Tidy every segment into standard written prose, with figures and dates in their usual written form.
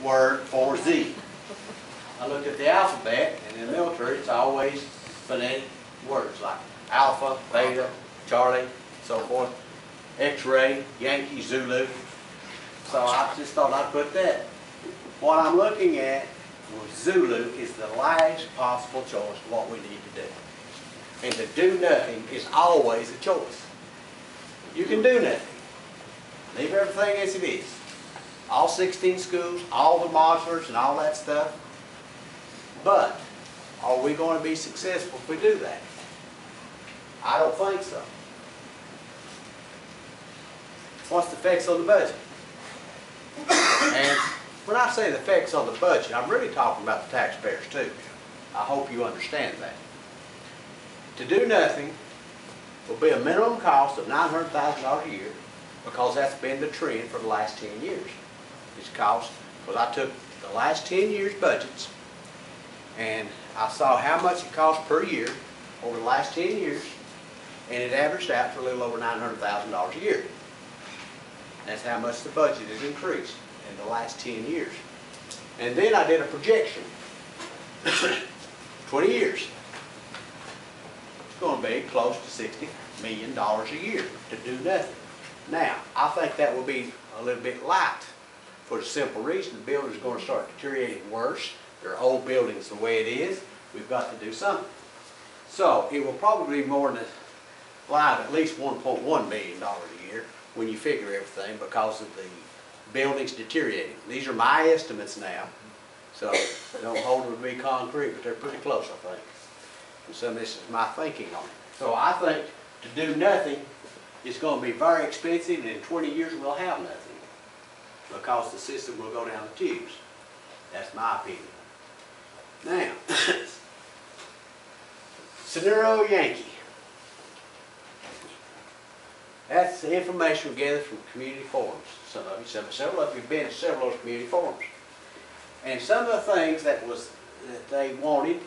word for Z. I looked at the alphabet, and in the military it's always phonetic words like Alpha, Beta, Charlie, so forth, X-ray, Yankee, Zulu. So I just thought I'd put that. What I'm looking at with Zulu is the last possible choice of what we need to do. And to do nothing is always a choice. You can do nothing. Leave everything as it is. All 16 schools, all the modulars and all that stuff. But are we going to be successful if we do that? I don't think so. What's the effects on the budget? And when I say the effects on the budget, I'm really talking about the taxpayers too. I hope you understand that. To do nothing will be a minimum cost of $900,000 a year, because that's been the trend for the last 10 years. It's cost, because I took the last 10 years' budgets and I saw how much it cost per year over the last 10 years, and it averaged out to a little over $900,000 a year. That's how much the budget has increased in the last 10 years. And then I did a projection. 20 years. It's going to be close to $60 million a year to do nothing. Now, I think that will be a little bit light for the simple reason the buildings are going to start deteriorating worse. They're old buildings the way it is. We've got to do something. So, it will probably be more than at least $1.1 million a year when you figure everything, because of the buildings deteriorating. These are my estimates now, so they don't hold them to be concrete, but they're pretty close, I think. And some of this is my thinking on it. So I think to do nothing is going to be very expensive, and in 20 years we'll have nothing, because the system will go down the tubes. That's my opinion. Now, Scenario Yankee. That's the information we gathered from community forums. Some of you, several of you have been to several of those community forums. And some of the things that they wanted,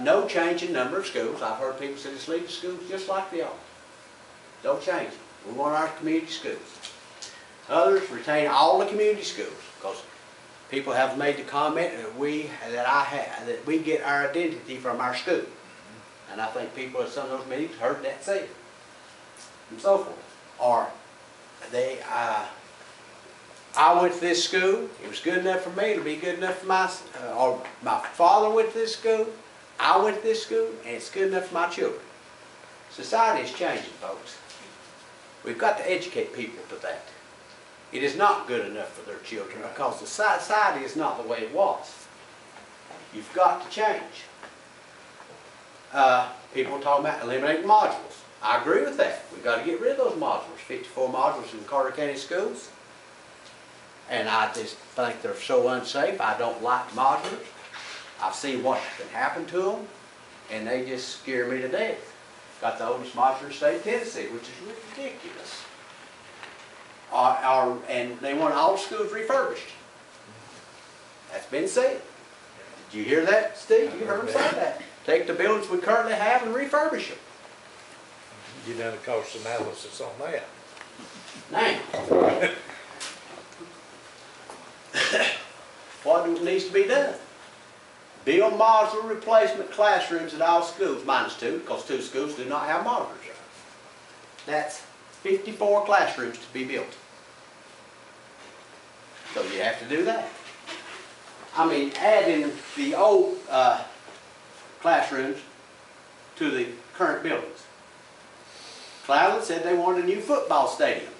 no change in number of schools. I've heard people say, just leave the schools just like they are. Don't change them. We want our community schools. Others retain all the community schools, because people have made the comment that we get our identity from our school. And I think people at some of those meetings heard that said. And so forth. Or I went to this school, it was good enough for me, it'll be good enough for or my father went to this school, I went to this school, and it's good enough for my children. Society is changing, folks. We've got to educate people to that. It is not good enough for their children, because the society is not the way it was. You've got to change. People are talking about eliminating modules. I agree with that. We've got to get rid of those modules, 54 modules in Carter County schools. And I just think they're so unsafe. I don't like modulars. I've seen what can happen to them, and they just scare me to death. Got the oldest modular state in Tennessee, which is ridiculous. And they want all schools refurbished. That's been said. Did you hear that, Steve? You heard him say that. Take the buildings we currently have and refurbish them. You done a cost analysis on that. Now, what needs to be done? Build modular replacement classrooms at all schools, minus 2, because 2 schools do not have modulars. That's 54 classrooms to be built. So you have to do that. I mean, adding the old classrooms to the current buildings. Cloudland said they wanted a new football stadium.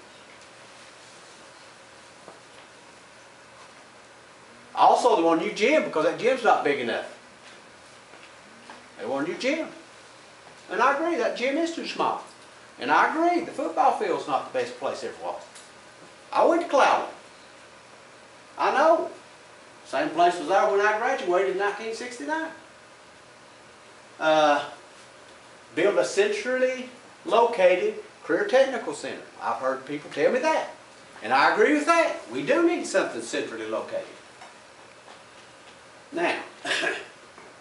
Also, they want a new gym, because that gym's not big enough. They want a new gym. And I agree, that gym is too small. And I agree, the football field's not the best place ever was. I went to Cloudland. I know. Same place was there when I graduated in 1969. Build a centrally located career technical center. I've heard people tell me that. And I agree with that. We do need something centrally located. Now,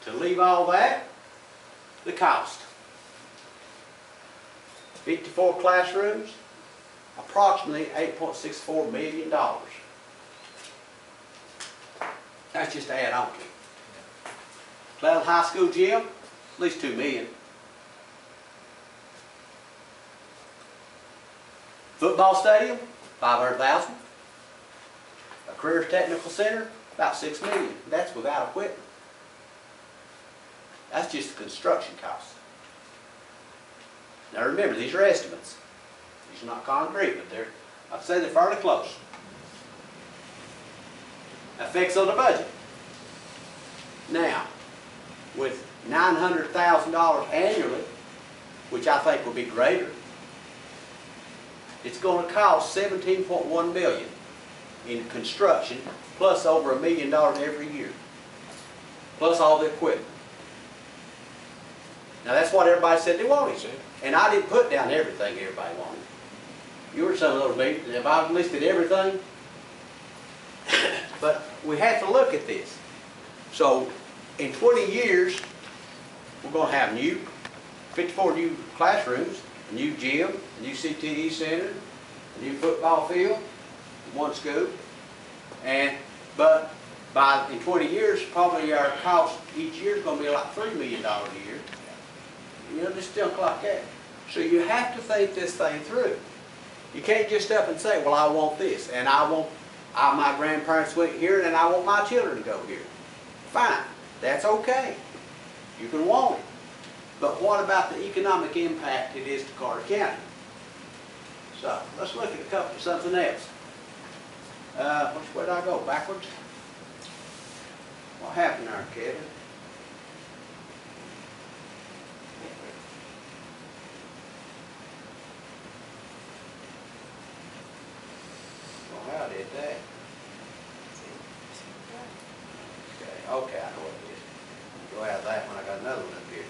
to leave all that, the cost. 54 classrooms, approximately $8.64 million. That's just to add on to it. Cloudland High School gym, at least $2 million. Football stadium, $500,000. A career technical center, about $6 million. That's without equipment. That's just the construction costs. Now remember, these are estimates. These are not concrete, but I'd say they're fairly close. Effects on the budget. Now, with $900,000 annually, which I think will be greater, it's going to cost $17.1 million in construction, plus over $1 million every year, plus all the equipment. Now that's what everybody said they wanted, and I didn't put down everything everybody wanted. You were some of those meetings. If I listed everything, but we have to look at this. So in 20 years, we're going to have 54 new classrooms, a new gym, a new CTE center, a new football field, one school, but in 20 years, probably our cost each year is going to be like $3 million a year. You know, just junk like that. So you have to think this thing through. You can't just up and say, well, I want this, and my grandparents went here, and I want my children to go here. Fine, that's okay. You can want it. But what about the economic impact it is to Carter County? So let's look at something else. Which way did I go? Backwards? What happened there, Kevin? Well, how did that? Okay, I know what it is. Go out of that one. I got another one up here.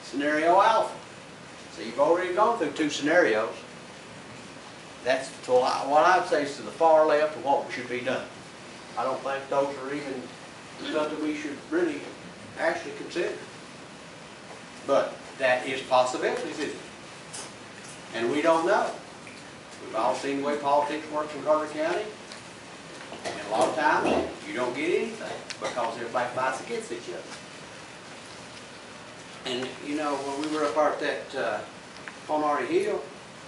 Scenario alpha. So you've already gone through 2 scenarios. That's what I'd say is to the far left of what should be done. I don't think those are even something we should really actually consider. But that is possibilities, isn't it? And we don't know. We've all seen the way politics works in Carter County. And a lot of times, you don't get anything because everybody fights against each other. And you know, when we were up at that Ponarty Hill,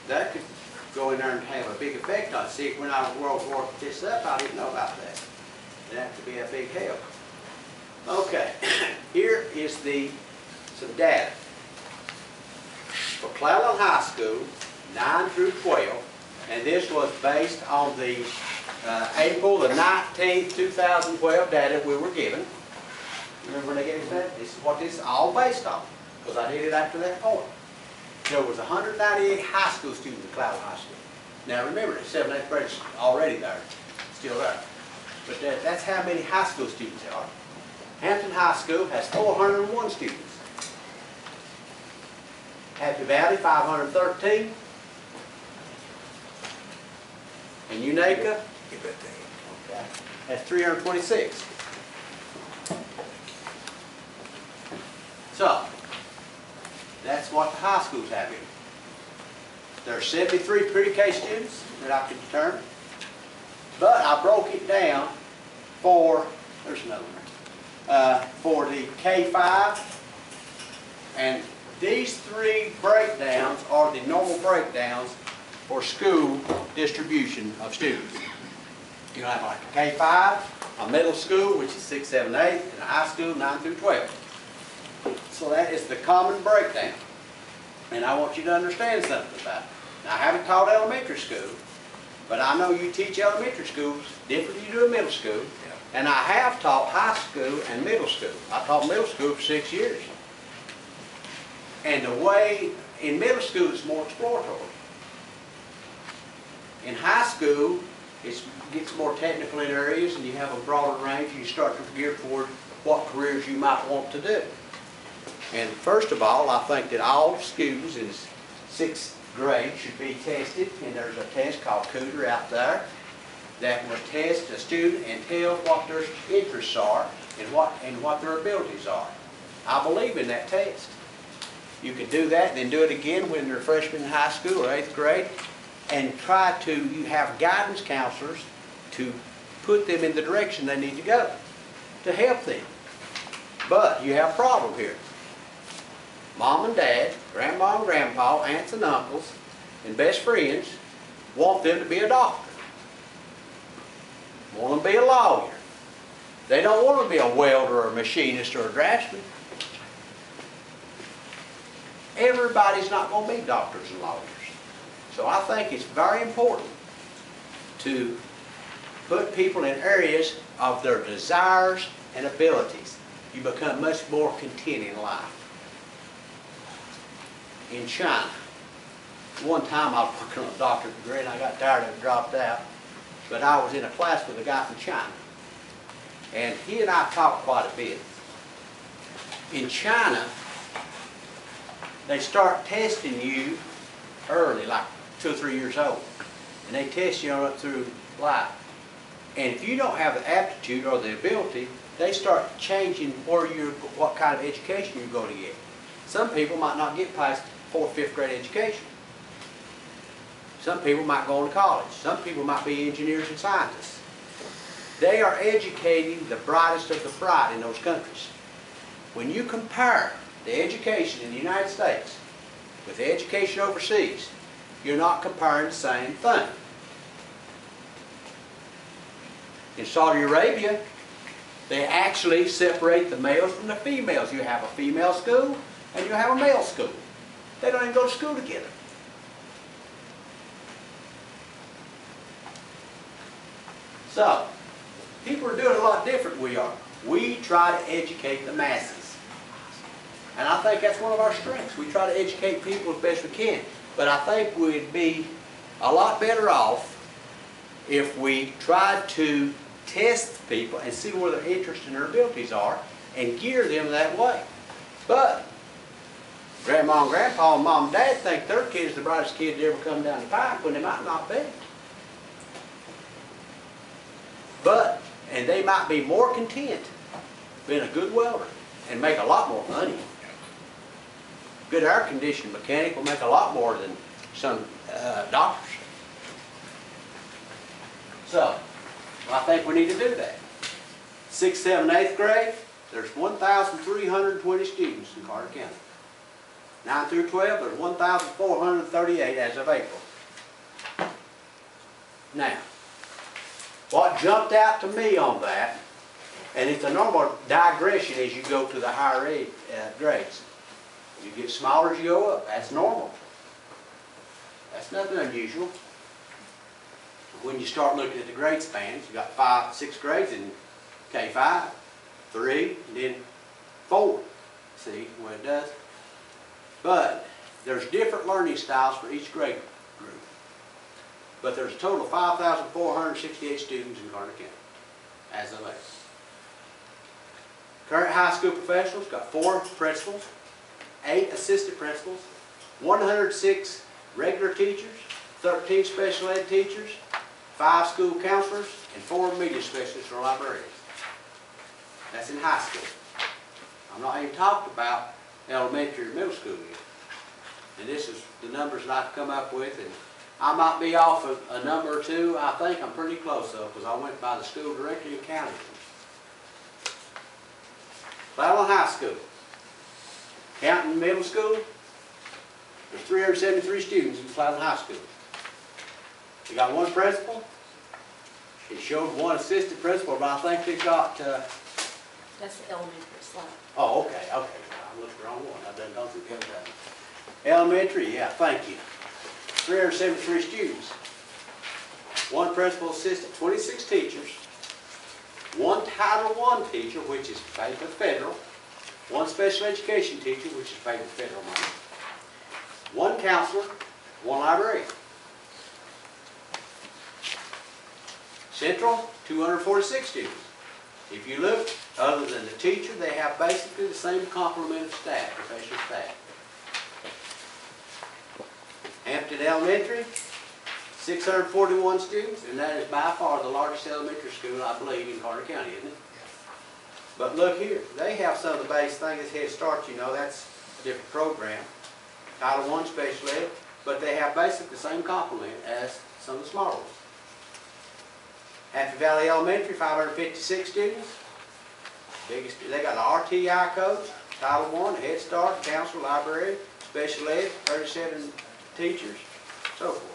that could go in there and have a big effect on it. See, when I was World War this up, I didn't know about that. That could be a big help. Okay, here is some data. For Cloudland High School, 9 through 12, and this was based on the April the 19th, 2012 data we were given. Remember when they gave us that? This is what this is all based on, because I did it after that point. There was 198 high school students at Cloudland High School. Now remember, the 7th and 8th graders already there, still there. But that's how many high school students there are. Hampton High School has 401 students. Happy Valley, 513. And Unaka, okay, that's 326. So, that's what the high schools have here. There are 73 pre-K students that I could determine. But I broke it down for, there's another one, for the K-5. And these 3 breakdowns are the normal breakdowns for school distribution of students. You have like a K-5, a middle school, which is 6, 7, 8, and a high school, 9 through 12. So that is the common breakdown. And I want you to understand something about it. Now, I haven't taught elementary school, but I know you teach elementary schools different than you do in middle school. Yeah. And I have taught high school and middle school. I taught middle school for 6 years. And the way, in middle school, it's more exploratory. In high school, it gets more technical in areas, and you have a broader range, and you start to gear toward what careers you might want to do. And first of all, I think that all students in 6th grade should be tested, and there's a test called Cooter out there that will test a student and tell what their interests are and what their abilities are. I believe in that test. You can do that and then do it again when they're freshmen in high school or 8th grade, and try to, you have guidance counselors to put them in the direction they need to go to help them. But you have a problem here. Mom and dad, grandma and grandpa, aunts and uncles, and best friends want them to be a doctor. Want them to be a lawyer. They don't want to be a welder or a machinist or a draftsman. Everybody's not going to be doctors and lawyers. So I think it's very important to put people in areas of their desires and abilities. You become much more content in life. In China, one time I was working on a doctorate degree and I got tired of it and dropped out. But I was in a class with a guy from China. And he and I talked quite a bit. In China, they start testing you early, like 2 or 3 years old. And they test you on up through life. And if you don't have the aptitude or the ability, they start changing what kind of education you're going to get. Some people might not get past 4th, 5th grade education. Some people might go on to college. Some people might be engineers and scientists. They are educating the brightest of the bright in those countries. When you compare the education in the United States with the education overseas, you're not comparing the same thing. In Saudi Arabia, they actually separate the males from the females. You have a female school and you have a male school. They don't even go to school together. So, people are doing a lot different than we are. We try to educate the masses. And I think that's one of our strengths. We try to educate people as best we can. But I think we'd be a lot better off if we tried to test people and see where their interests and their abilities are and gear them that way. But grandma and grandpa and mom and dad think their kid's the brightest kid to ever come down the pipe when they might not be. And they might be more content being a good welder and make a lot more money. Good air conditioning mechanic will make a lot more than some doctors. So, I think we need to do that. 6th, 7th, 8th grade, there's 1,320 students in Carter County. 9 through 12, there's 1,438 as of April. Now, what jumped out to me on that, and it's a normal digression as you go to the higher ed grades. You get smaller as you go up. That's normal. That's nothing unusual. When you start looking at the grade spans, you got 5, 6 grades in K5, 3, and then 4. See what it does? But there's different learning styles for each grade group. But there's a total of 5,468 students in Carter County as of late. Current high school professionals got 4 principals, 8 assistant principals, 106 regular teachers, 13 special ed teachers, 5 school counselors, and 4 media specialists or librarians. That's in high school. I'm not even talking about elementary or middle school yet. And this is the numbers that I've come up with, and I might be off a number or two. I think I'm pretty close though, because I went by the school director and counted them. Cloudland High School. Counting middle school, there's 373 students in Cloudland High School. They got 1 principal. It showed 1 assistant principal, but I think they got... That's the elementary slide. Oh, okay. I looked the wrong one. I done gone through the other time. Elementary, yeah, thank you. 373 students. 1 principal assistant, 26 teachers. 1 Title I teacher, which is paid by federal. 1 special education teacher, which is paid with federal money. 1 counselor, 1 librarian. Central, 246 students. If you look, other than the teacher, they have basically the same complement of staff, professional staff. Hampton Elementary, 641 students, and that is by far the largest elementary school, I believe, in Carter County, isn't it? But look here, they have some of the base things, Head Start, you know, that's a different program. Title I special ed, but they have basically the same complement as some of the smaller ones. Happy Valley Elementary, 556 students. Biggest, they got an RTI coach, Title I, Head Start, counselor, library, special ed, 37 teachers, so forth.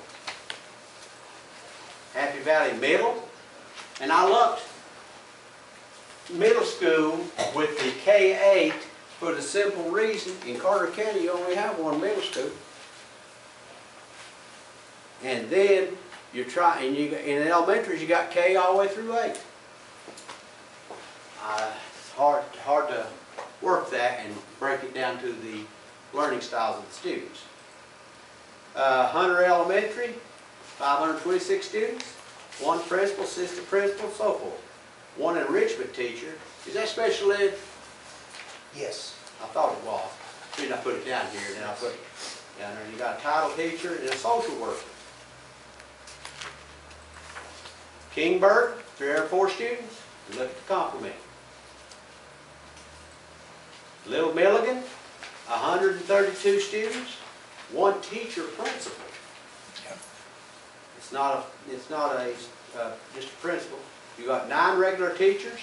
Happy Valley Middle, and I lumped middle school with the K-8 for the simple reason in Carter County you only have one middle school. And then you're trying, in elementaries you got K all the way through 8. It's hard to work that and break it down to the learning styles of the students. Hunter Elementary, 526 students, one principal, assistant principal, so forth. One enrichment teacher. Is that special ed? Yes. I thought it was. Then I put it down here, then I put it down there. You got a title teacher and a social worker. Kingburg, 304 students. And look at the complement. Little Milligan, 132 students, one teacher principal. It's not just a principal. You got 9 regular teachers,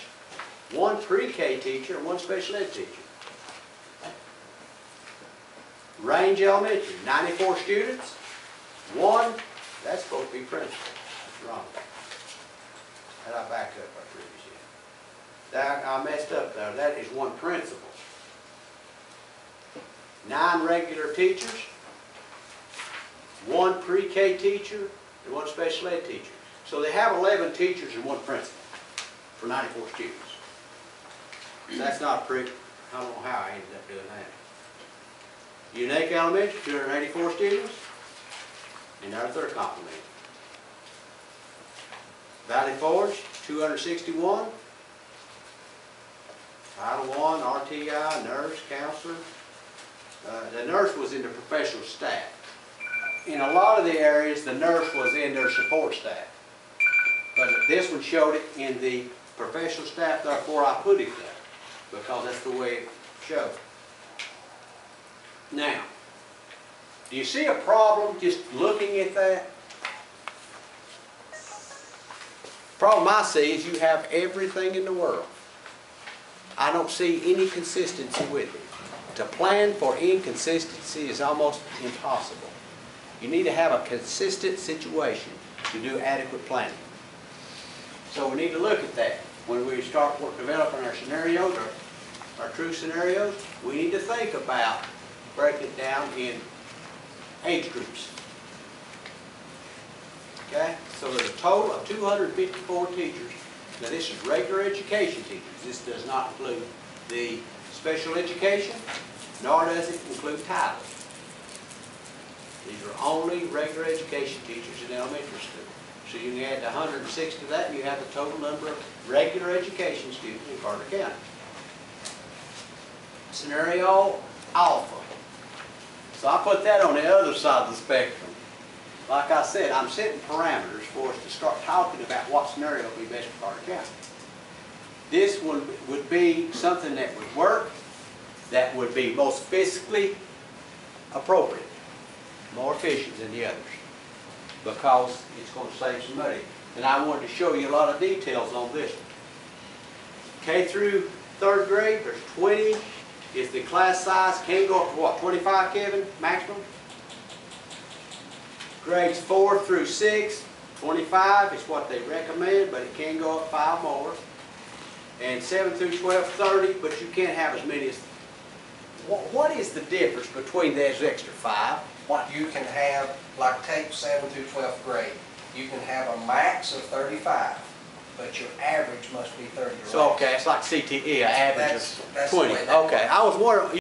one pre-K teacher, and one special ed teacher. Range Elementary, 94 students, one, that's supposed to be principal. That's wrong. Had I backed up our previous year. That, I messed up there. That is one principal. 9 regular teachers, one pre-K teacher, and one special ed teacher. So they have 11 teachers and one principal for 94 students. That's not pretty. I don't know how I ended up doing that. Unique Elementary, 284 students, and there's their complement. Valley Forge, 261. Title I, RTI, nurse, counselor. The nurse was in the professional staff. In a lot of the areas, the nurse was in their support staff. But this one showed it in the professional staff, therefore I put it there, because that's the way it showed. Now, do you see a problem just looking at that? Problem I see is you have everything in the world. I don't see any consistency with it. To plan for inconsistency is almost impossible. You need to have a consistent situation to do adequate planning. So we need to look at that. When we start developing our scenarios, our true scenarios, we need to think about breaking it down in age groups. Okay? So there's a total of 254 teachers. Now this is regular education teachers. This does not include the special education, nor does it include titles. These are only regular education teachers in elementary school. So you can add 106 to that, and you have the total number of regular education students in Carter County. Scenario Alpha. So I put that on the other side of the spectrum. Like I said, I'm setting parameters for us to start talking about what scenario would be best for Carter County. This one would be something that would work, that would be most fiscally appropriate, more efficient than the others, because it's going to save some money. And I wanted to show you a lot of details on this one. K through 3rd grade, there's 20 is the class size. Can go up to what, 25, Kevin, maximum? Grades 4 through 6, 25 is what they recommend, but it can go up 5 more. And 7 through 12, 30, but you can't have as many as. What is the difference between those extra 5? What you can have, like take 7th through 12th grade, you can have a max of 35, but your average must be 30 or less. So okay, it's like CTE, an average of That's the 20. way that Okay, I was wondering.